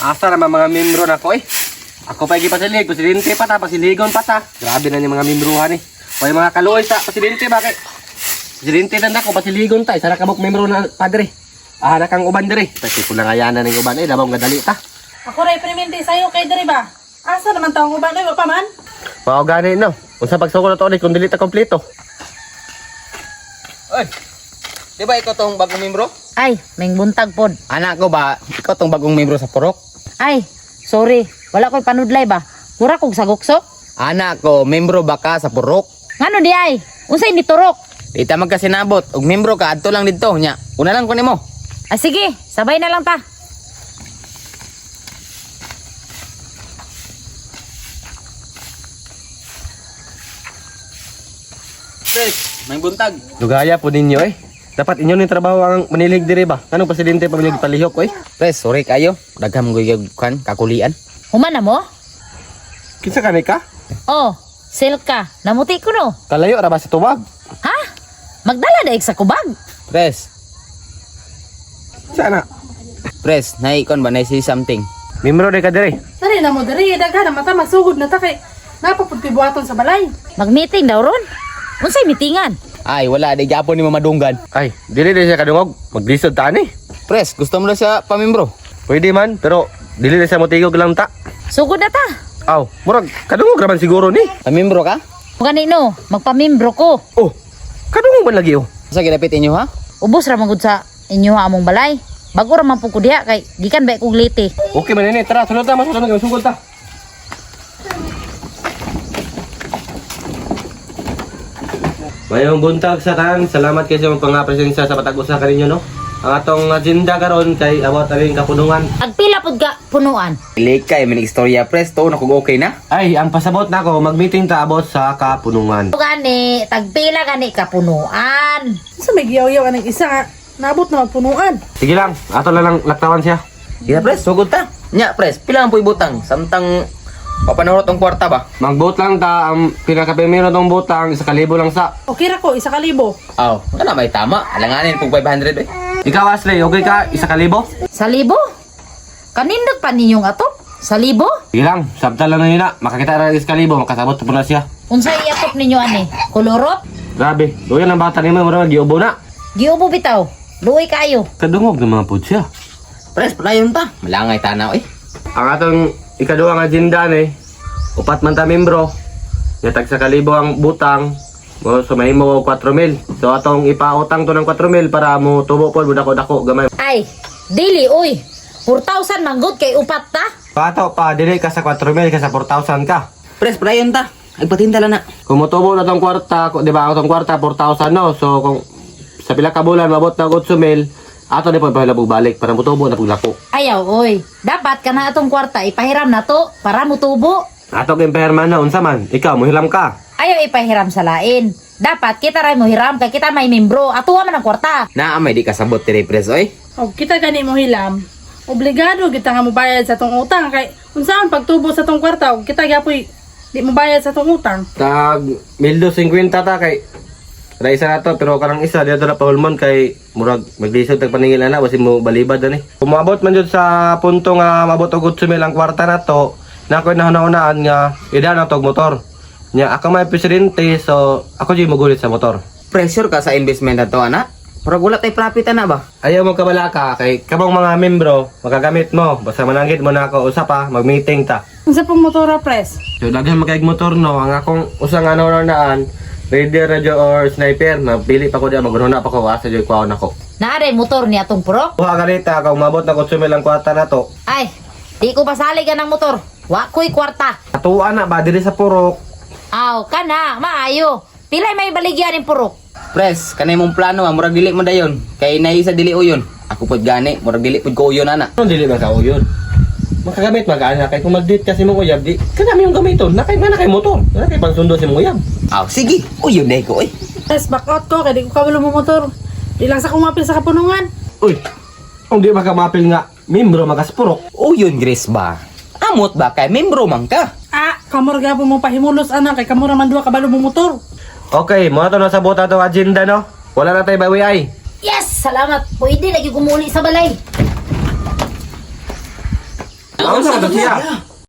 Asa naman mga membro na ko eh. Ako pa ipasilig, presidente pa ta, pasiligon pa ta. Grabe na yung mga membruhan eh. O yung mga kaluoy sa presidente bakit? Presidente na ko, pasiligon ta. Isa na kabok membro na padre. Na kang uban dire. Kasi kung nangayanan ng uban eh, labang gadali ta. Ako rin piniminti sa'yo kay Dari ba? Asa naman taong uban ay pa man? Mao gani no. Unsa pagsoko na to ulit kung dili ta kompleto. Oy. Di ba ikaw tong bagong membro? Ay, may buntag pod. Anak ko ba, ikaw tong bagong membro sa Purok? Ay, sorry. Wala ko'y panudlay ba? Mura kong saguksok. Anak ko, membro ba ka sa Purok? Ngano di ay? Unsay ni turok? Di ta magkasinabot. Og membro ka, adto lang dito. Nya, una lang ko nimo. Ah, sige, sabay na lang ta. Pres, may buntag. Dugaya po ninyo eh. Dapat inyo ni trabaho ang manilig dire ba? Kanong presidente pa manilig palihok eh. Pres, sorry kayo. Dagham ko kan kakulian. Human na mo? Kinsa kanay ka? Oh, silka. Namuti ko no. Kalayo ra ba sa tuwag? Ha? Magdala daig sa kubag. Pres, Sana. pres, naikon ba na si something? Membro de ka dire. Dali na mo Dari, daghan na mata masugod na ta kay napapud ko'y buhaton sa balay. Mag-meeting daw ron. Unsay meetingan? Ay, wala di gyapon ni mamadunggan. Ay, dili siya kadungog. Maglisod ta ni. Pres, gusto mo na siya pamembro? Pwede man, pero dili na siya motigog lang ta. Sugod na ta. Aw, murag kadungog ra man siguro ni. Pamembro ka? Ganino, magpamimbro ko. Oh, kadungog man lagi oh. Sa gidapit inyo ha? Ubos ra magud sa inyo ha among balay. Bago ra man pud ko diha kay gikan ba kog liti. Okay man ini, tara, sulod ta, masulod na sugod ta. Mayong buntag sa tanan, salamat kayo sa pang-presensya sa patag-usa kaninyo no. Ang atong agenda karon kay about ring kapunungan. Agpila pud ka punuan. Ilikay, may istorya pres to, na kung okay na. Ay, ang pasabot nako, mag-meeting ta about sa kapunungan. Gani, tagpila gani ka punuan. Sa may giyaw-yaw anong isa nga nabot na magpunuan. Sige lang, ato lang laktawan siya. Iya pres, sugod ta. Nya pres, pila ang puy butang? Samtang papanurot ang kwarta ba? Mag-vote lang ta, ang pinaka-primero tong butang, 1,000 lang sa. Okay ra ko, 1,000. Aw, wala may tama. Alanganin pug 500 eh. Ikaw Ashley, okay ka? 1,000? Sa libo? Kanindot pa ninyong atop? Sa libo? Sige lang, sabta lang na yun na. Makakita na 1,000, makasabot po na siya. Unsay iatop ninyo ani? Kolorot? Grabe, doon ang bata ni mo, marami giubo na. Giubo bitaw. Luoy kayo. Kadungog na mga po siya. Pres, palayon ta. Malangay tanaw eh. Ang atong ikaduhang agenda ni, upat man ta membro, natag 1,000 ang butang, so may mo 4,000. So atong ipautang to ng 4,000 para mo tubo po, dako-dako, gamay. Ay, dili uy. 4,000 manggod kay upat ta. Pato pa, dili ka sa 4,000, ka sa 4,000 ka. Pres, palayon ta. Agpatinda lang na. Kung mutubo na tong kwarta, di ba atong kwarta 4,000 no? So kung sa pila ka bulan mabot na 8,000, ato di po pahilabog balik para mutubo na paglako. Ayaw oy. Dapat ka na atong kwarta ipahiram na to para mutubo. Ato kay perman na unsa man, ikaw mohilam ka. Ayaw ipahiram sa lain. Dapat kita ray mo hiram kay kita may membro. Atuwa man ang kwarta. Naamay di kasabot tiri pres oy. O kita gani mo hilam. Obligado kita nga mobayad sa tong utang kay unsaon pagtubo sa tong kwarta og kita gyapoy di mo bayad sa tong utang. Tag 1,250 ta kay isa na to, pero karang isa dito na pahulmon kay murag maglisod tag paningil na basi mo balibad ani. Kung maabot man jud sa punto nga mabot og 8,000 ang kwarta na to, na ko nahuna-hunaan nga ida na tog motor. Nya ako may presidente so ako jud mogulit sa motor. Pressure ka sa investment na to, anak. Para wala tay profit na ba? Ayaw mo kabala ka kay kabang mga membro magagamit mo basta mananggit mo na ako usa pa mag-meeting ta. Unsa pong motora pres? So daghan magkaig motor no, ang akong usang ano naan radio, radio or sniper, mapili pa ko diya, magruna pa ko, asa dyan ko ako. Naaray motor ni atong purok. Kuha ganita, kung mabot na 8,000 ang kwarta na to, Ay, di ko pasali ka ng motor. Wa ko'y kwarta. atuan na ba, dili sa purok. Aw, kana, maayo. Pilay may baligyan ng purok. Pres, kanay mong plano ha, murag dili mo dayon. Kay naisa dili uyon. Ako pud gani, murag dili pud ko uyon ana. Ano dili ba ka o yun? Makagamit mag-ana, kay kung mag-date kasi mong uyab, di, kanami yung gamiton, nakay motor, nakay pansundo si mong uyab. Aw, sige, uyon na ko eh. Pres back out ko kay di ko kabalo mo motor. Di lang sa kumapil sa kapunungan. Uy, kung di makamapil nga, membro magaspurok. Uyon, Grace ba? Amot ba kay membro man ka? Kamor gapo mo pahimulos ana kay kamor man duha kabalo mo motor. Okay, mga to nasa buta to agenda no? Wala na tayo bawi ay. Yes, salamat. Pwede lagi gumuli sa balay. Ano sa siya?